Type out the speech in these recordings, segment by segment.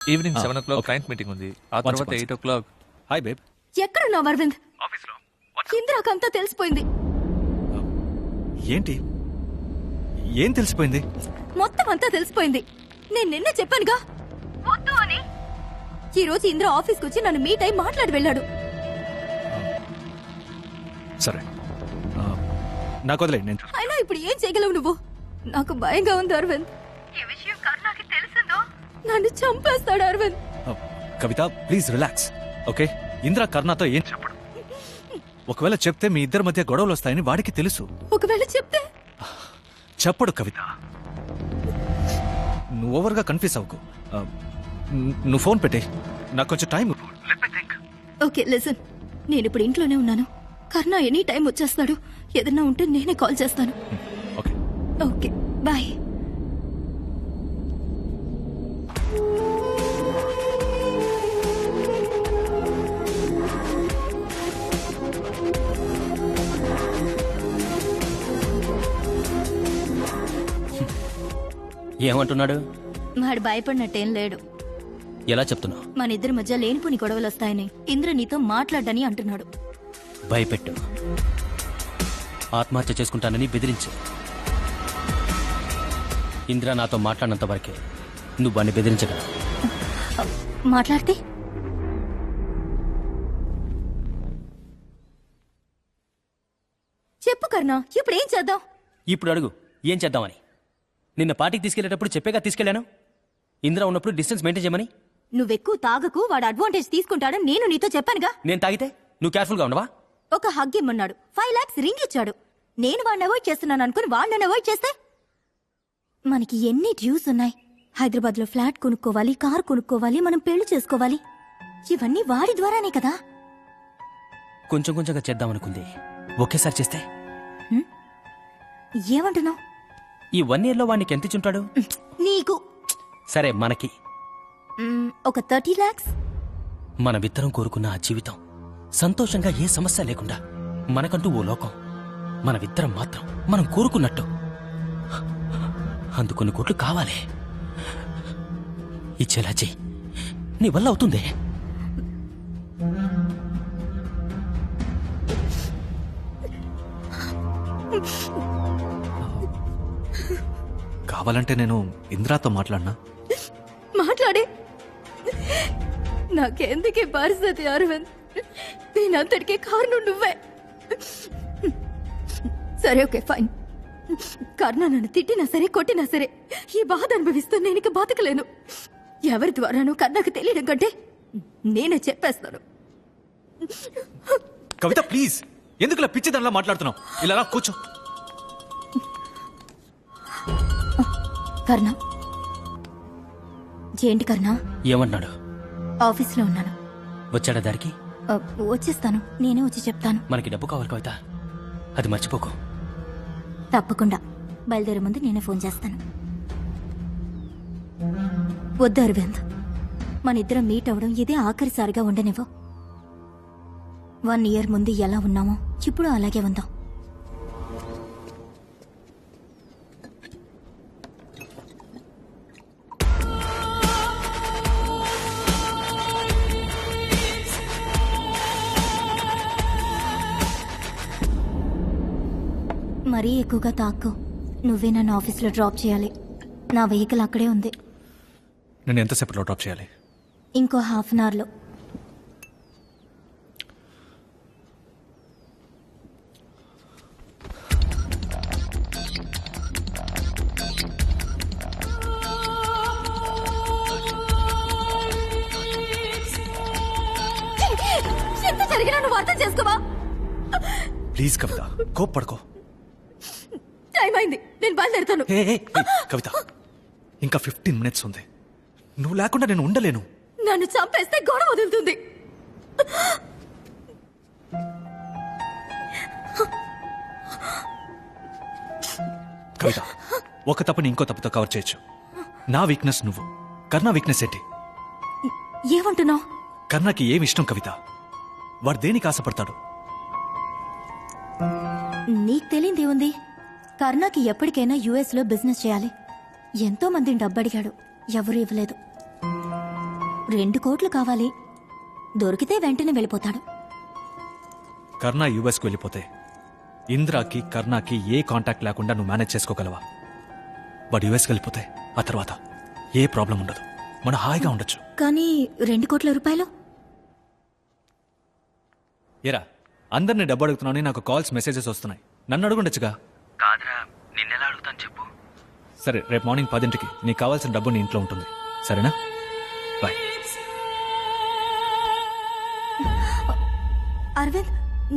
Evening 7 o'clock client meeting ఉంది. ఆ తర్వాత 8 o'clock. Hi babe. ఎక్కడున్నావు అరవింద్? ఇందిరాకంతా తెలిసిపోయింది. ఏంటి ఏం తెలిసిపోయింది? మొత్తం అంతా తెలిసిపోయింది. నేను నిన్న చెప్పానుగా వద్దు అని. ఈ రోజు ఇంద్ర ఆఫీస్కి వచ్చి నన్ను మీట్ అయి మాట్లాడి వెళ్ళాడు. సరే నాకు వదిలే. నేను అయినా ఇప్పుడు ఏం చేయగలవు నువ్వు? నాకు భయంగా ఉంది అరవింద్. ఈ విషయం కర్ణాకి తెలిసిందో నన్ను చంపేస్తాడు అరవింద్. కవిత ప్లీజ్ రిలాక్స్. ఓకే, ఇంద్ర కర్ణతో ఏం చెప్పడు. ఒకవేళ చెప్తే మీ ఇద్దరి మధ్య గొడవలు వస్తాయని వాడికి తెలుసు. ఒకవేళ చెప్తే చెప్పడు కవిత. నువ్వు ఓవర్గా కన్ఫ్యూజ్ అవ్వకు. నువ్వు ఫోన్ పెట్టే, నాకు కొంచెం టైం. ఓకే లిసన్, నేను ఇప్పుడు ఇంట్లోనే ఉన్నాను. కర్ణ ఎనీ టైం వచ్చేస్తాడు. ఏదన్నా ఉంటే నేనే కాల్ చేస్తాను. Okay okay bye. ఏమంటున్నాడు? వాడు భయపడినట్టేం లేడు. ఎలా చెప్తున్నావు? మన ఇద్దరి మధ్య లేనిపోని గొడవలు వస్తాయని ఇంద్ర నీతో మాట్లాడని అంటున్నాడు. భయపెట్టు, ఆత్మహత్య చేసుకుంటానని బెదిరించు. ఇంద్ర నాతో మాట్లాడినంత వరకే నువ్వు వాడిని బెదిరించగలవు. మాట్లాడితే చెప్పు కర్ణ, ఇప్పుడు ఏం చేద్దాం? ఇప్పుడు అడుగు, ఏం చేద్దామని. నిన్న పార్టీకి తీసుకెళ్లేటప్పుడు చెప్పేగా తీసుకెళ్లాను. ఇంద్ర ఉన్నప్పుడు డిస్టెన్స్ మెయింటైన్ చేయమని. నువ్వెక్కువ తాగకు, వాడు అడ్వాంటేజ్ తీసుకుంటాడని నేను నీతో చెప్పానుగా. నేను తాగితే నువ్వు కేర్ఫుల్గా ఉండవా? ఒక హగ్ ఇమ్మన్నాడు, 5 lakhs రింగ్ ఇచ్చాడు. నేను వాడిని అవాయిడ్ చేస్తున్నాను అనుకుని వాడిని అవాయిడ్ చేస్తే మనకి ఎన్ని డ్యూస్ ఉన్నాయి. హైదరాబాద్ లో ఫ్లాట్ కొనుక్కోవాలి, కార్ కొనుక్కోవాలి, మనం పెళ్లి చేసుకోవాలి. ఇవన్నీ వాడి ద్వారానే కదా. కొంచెం కొంచెంగా చేద్దామనుకుంది, ఒకేసారి చేస్తే. ఏమంటున్నావు? ఈ 1 year లో వాడికి ఎంత ఇచ్చుంటాడు? నీకు సరే, మనకి ఒక 30 lakhs. మనమిద్దరం కోరుకున్న ఆ జీవితం సంతోషంగా, ఏ సమస్య లేకుండా, మనకంటూ ఓ లోకం, మనమిద్దరం మాత్రం మనం కోరుకున్నట్టు. అందుకొన్ని కోట్లు కావాలి. ఇచ్చేలా చెయ్యి, నీ వల్ల అవుతుంది. కావాలంటే నేను ఇంద్రాతో మాట్లాడినా. మాట్లాడే. నాకెందుకే పరిస్థితి అరవింద్? దీనంతటికీ కారణం నువ్వే. సరే ఓకే ఫైన్. కర్ణ నన్ను తిట్టినా సరే, కొట్టినా సరే, ఈ బాధ అనుభవిస్తూ నేను ఇక బతకలేను. ఎవరి ద్వారానో కర్ణకు తెలియడం కంటే నేనే చెప్పేస్తాను. కవిత ప్లీజ్, ఎందుకు ఇలా పిచ్చి దానిలా మాట్లాడుతున్నావు? ఇలా కూర్చో. కర్ణ ఏంటి కర్ణ? ఏమన్నాడు? ఆఫీస్లో ఉన్నాను. వచ్చాడా దారికి? వచ్చేస్తాను, నేనే వచ్చి చెప్తాను. మనకి డబ్బు కావాలి కవిత, అది మర్చిపోకు. తప్పకుండా. బయలుదేరే ముందు నేనే ఫోన్ చేస్తాను. వద్దు అరవింద్, మన ఇద్దరం మీట్ అవడం ఇదే ఆఖరిసారిగా ఉండనివ్వు. 1 year ముందు ఎలా ఉన్నామో ఇప్పుడు అలాగే ఉందాం. మరీ ఎక్కువగా తాక్కు. నువ్వే నన్ను ఆఫీస్లో డ్రాప్ చేయాలి. నా వెహికల్ అక్కడే ఉంది. నేను ఎంతసేపట్లో డ్రాప్ చేయాలి? ఇంకో 1/2 hourలో. ఎంత జరిగినా నువ్వు అర్థం చేసుకోవా? Please Kavitha, కోప్పడుకో. టైం అయింది, నేను బయలుదేరుతాను. కవిత, ఇంకా 15 minutes ఉంది. నువ్వు లేకుండా నేను ఉండలేను. నన్ను చంపేస్తే గొడవ వదులుతుంది. కవిత, ఒక తప్పుని ఇంకో తప్పుతో కవర్ చేయొచ్చు. నా వీక్నెస్ నువ్వు, కర్ణ వీక్నెస్ ఏంటి? ఏమంటున్నావు? కర్ణకి ఏమి ఇష్టం కవిత? వాడు దేనికి ఆశపడతాడు? నీకు తెలియదేముంది? కర్ణకి ఎప్పటికైనా US లో బిజినెస్ చేయాలి. ఎంతో మందిని డబ్బడిగాడు, ఎవరూ ఇవ్వలేదు. 2 కోట్లు కావాలి. దొరికితే వెంటనే వెళ్ళిపోతాడు. కర్ణ యుఎస్కి వెళ్ళిపోతే ఇంద్రాకి కర్ణకి ఏ కాంటాక్ట్ లేకుండా నువ్వు మేనేజ్ చేసుకోగలవా? వాడు యుఎస్కి వెళ్ళిపోతే ఆ తర్వాత ఏ ప్రాబ్లం ఉండదు, మనం హాయిగా ఉండొచ్చు. కానీ 2 కోట్ల రూపాయలు? ఏరా, అందరినీ డబ్బు అడుగుతున్నాను, నాకు కాల్స్ మెసేజెస్ వస్తున్నాయి. నన్ను అడుగుండొచ్చుగా. కాదురా, నిన్నెలా అడుగుతాను చెప్పు. సరే, రేపు మార్నింగ్ 10ంటికి నీకు కావాల్సిన డబ్బు నీ ఇంట్లో ఉంటుంది, సరేనా? బాయ్. అరవింద్,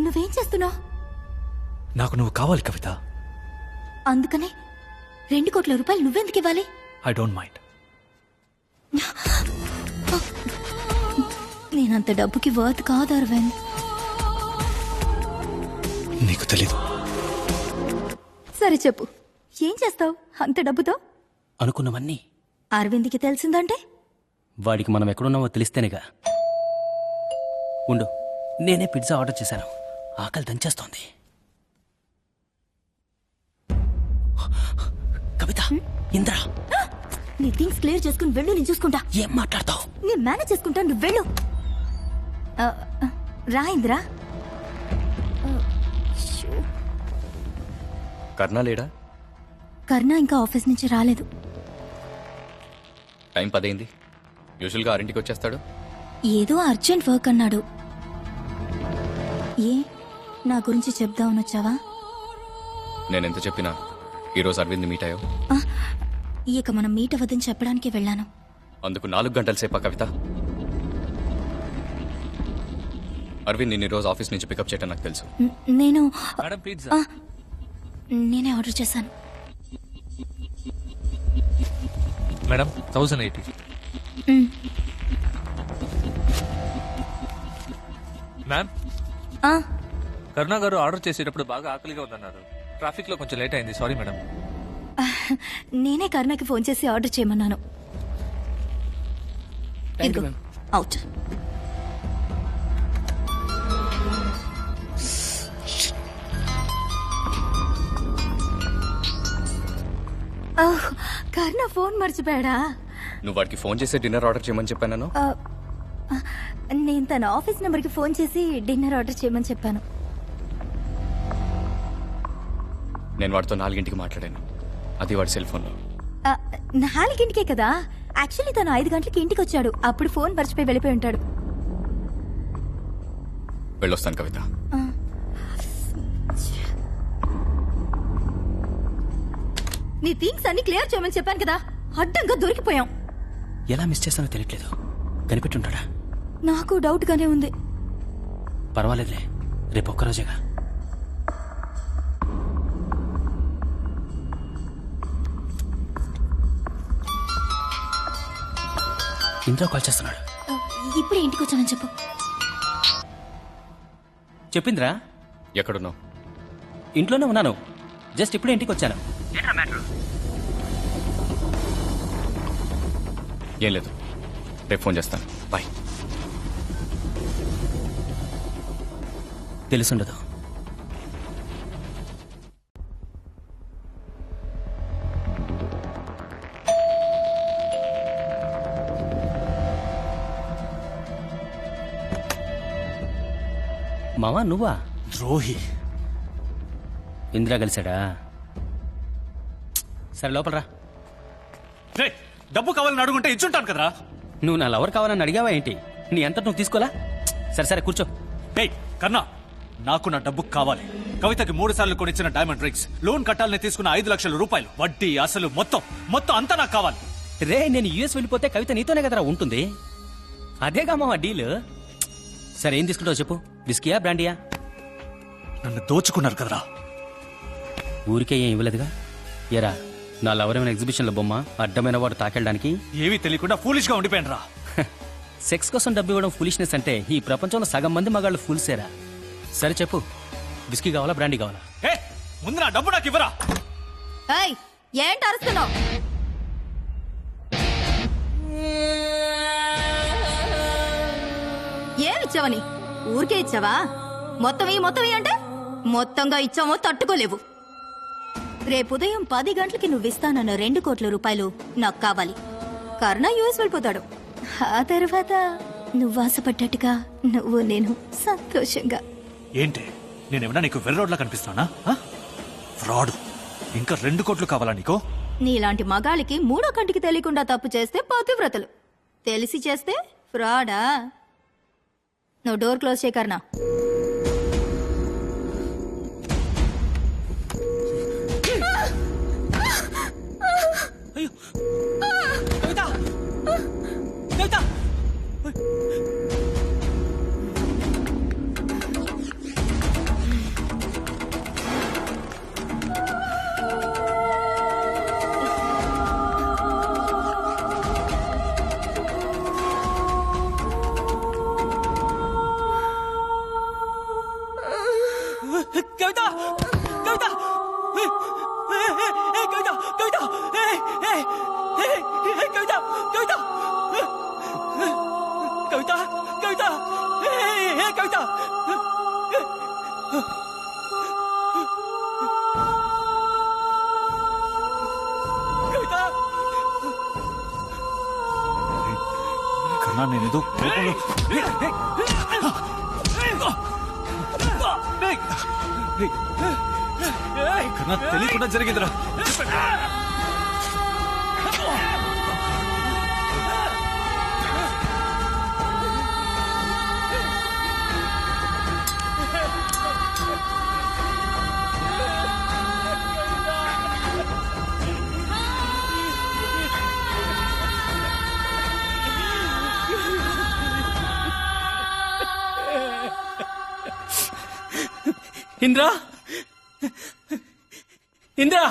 నువ్వేం చేస్తున్నావు? నాకు నువ్వు కావాలి కవిత. అందుకనే 2 కోట్ల రూపాయలు నువ్వెందుకు ఇవ్వాలి? I don't mind. నేనంత డబ్బుకి వర్త్ కాదు అరవింద్. నీకు తెలీదు. సరే చెప్పు, ఏం చేస్తావు అంత డబ్బుతో? అనుకున్నవన్నీ అరవింద్కి తెలిసిందంటే? వాడికి మనం ఎక్కడున్నామో తెలిస్తేనేగా. ఉండు, నేనే పిజ్జా ఆర్డర్ చేశాను, ఆకలి దంచేస్తోంది. కవిత, ఇంద్ర, నీ థింగ్స్ క్లియర్ చేసుకుని వెళ్ళు, నేను చూసుకుంటా. ఏం మాట్లాడతావు? నేను మేనేజ్ చేసుకుంటా, నువ్వు వెళ్ళు. రా ఇంద్రా. కర్ణ లేడా? కర్ణ ఇంకా ఆఫీస్ నుంచి రాలేదు. టైం 10 అయింది. యూజువల్గా 6ంటికి వచ్చేస్తాడు. ఏదో అర్జెంట్ వర్క్ అన్నాడు. ఏ, నా గురించి చెప్దామని వచ్చావా? నేనెంత చెప్పినా ఈరోజు అరవింద్ మీట్ అయ్యావు. ఇక మనం మీట్ అవ్వదని చెప్పడానికి వెళ్ళాను. అందుకు 4 గంటల సేపా కవిత? అరవింద్ నిన్న ఈరోజు ఆఫీస్ నుంచి పికప్ చేయటం నాకు తెలుసు. నేను మేడం పిజ్జా. నేనే ఆర్డర్ చేశాను. మేడం 1080. మ్యామ్, కరుణా గారు ఆర్డర్ చేసేటప్పుడు బాగా ఆకలిగా ఉందన్నారు. ట్రాఫిక్ లో కొంచెం లేట్ అయింది, సారీ మేడం. నేనే కర్ణకి ఫోన్ చేసి ఆర్డర్ చేయమన్నాను. అవుట్. కర్ణ ఫోన్ మర్చిపోయాడా? నువ్వు వాడికి ఫోన్ చేసి డిన్నర్ ఆర్డర్ చేయమని చెప్పాను. నేను తన ఆఫీస్ నెంబర్కి ఫోన్ చేసి డిన్నర్ ఆర్డర్ చేయమని చెప్పాను. నేను వాడితో 4ంటికి మాట్లాడాను, అది వాడి సెల్ ఫోన్లో. 4ంటికే కదా, యాక్చువల్లీ తను 5 గంటలకి ఇంటికి వచ్చాడు. అప్పుడు ఫోన్ మర్చిపోయి వెళ్ళిపోయి ఉంటాడు. వెళ్ళొస్తాను కవిత. నీ థింగ్స్ అన్ని క్లియర్ చేయమని చెప్పాను కదా, అడ్డంగా దొరికిపోయాం. ఎలా మిస్ చేస్తానో తెలియట్లేదు. కనిపెట్టుంటాడా? నాకు డౌట్ గానే ఉంది. పర్వాలేదులే, రేపు ఒక్కరోజేగా. ఇంట్లో కాల్ చేస్తున్నాడు. ఇప్పుడే ఇంటికి వచ్చానని చెప్పు. చెప్పిందిరా? ఎక్కడున్నావు? ఇంట్లోనే ఉన్నాను, జస్ట్ ఇప్పుడే ఇంటికి వచ్చాను. ఏం లేదు, రేపు ఫోన్ చేస్తాను. బాయ్. తెలుసుండదు. మావా, నువ్వా? ద్రోహి. ఇందిరా కలిశాడా? సరే, లోపల రా. రేయ్, డబ్బు కావాలని అడుగుంటే ఇచ్చుంటాను కదరా. నువ్వు నా లవర్ కావాలని అడిగావా ఏంటి? నీ అంతా నువ్వు తీసుకోలా? సరే సరే, కూర్చో. డేయ్ కన్నా, నాకు నా డబ్బు కావాలి. కవితకి 3 సార్లు కొనిచ్చిన డైమండ్ రింగ్స్, లోన్ కట్టాలని తీసుకున్న 5 లక్షల రూపాయలు, వడ్డీ అసలు మొత్తం అంతా నాకు కావాలి. రే, నేను యుఎస్ వెళ్ళిపోతే కవిత నీతోనే కదరా ఉంటుంది. అదేగా మావా డీల్. సరే, ఏం తీసుకుంటావు చెప్పు? విస్కీయా, బ్రాండియా? నన్ను దోచుకున్నారు కదరా. ఊరికే ఏం ఇవ్వలేదుగా. ఎరా, నా లవర్ ఏమైనా ఎగ్జిబిషన్ల బొమ్మ, అడ్డమైన వాడు తాకెళ్ళడానికి? ఏవీ తెలియకుండా ఫూలిష్ గా ఉండిపోయాను రా. సెక్స్ కోసం డబ్బు ఇవ్వడం ఫూలిష్నెస్ అంటే ఈ ప్రపంచంలో సగం మంది మగాళ్ళు ఫూల్సేరా. సరే చెప్పు, విస్కీ కావాలా, బ్రాండీ కావాలా? ముందు నా డబ్బు నాకు ఇవ్వరా. ఏంటి అరుస్తున్నావు? ఏమిచ్చావని? ఊరికే ఇచ్చావా? మొత్తం అంటే మొత్తంగా ఇచ్చామో తట్టుకోలేవు. రేపు ఉదయం 10 గంటలకి నువ్వు ఇస్తానన్న 2 కోట్ల రూపాయలు నాకు కావాలి. కర్ణ యూఎస్ వెళ్ళిపోతాడు, ఆ తర్వాత నువ్వు ఆశపడ్డట్టుగా నువ్వు నేను సంతోషంగా. ఏంటి నేనేమన్నా నీకు వెర్రోడ్లా కనిపిస్తున్నానా? ఫ్రాడ్. ఇంకా 2 కోట్లు కావాలా నీకు? నీలాంటి మగాళ్ళకి 3వ కంటికి తెలియకుండా తప్పు చేస్తే పతివ్రతలు, తెలిసి చేస్తే ఫ్రాడా? నువ్వు డోర్ క్లోజ్ చేయకర్నా. కవిత కవిత కవిత కవిత కవిత కవిత కవిత కవిత కవిత కన్నా నేనేదో కోపంలో కన్నా తెలియకుండా జరిగిందిరా. ఇంద్రా ఇంద్రా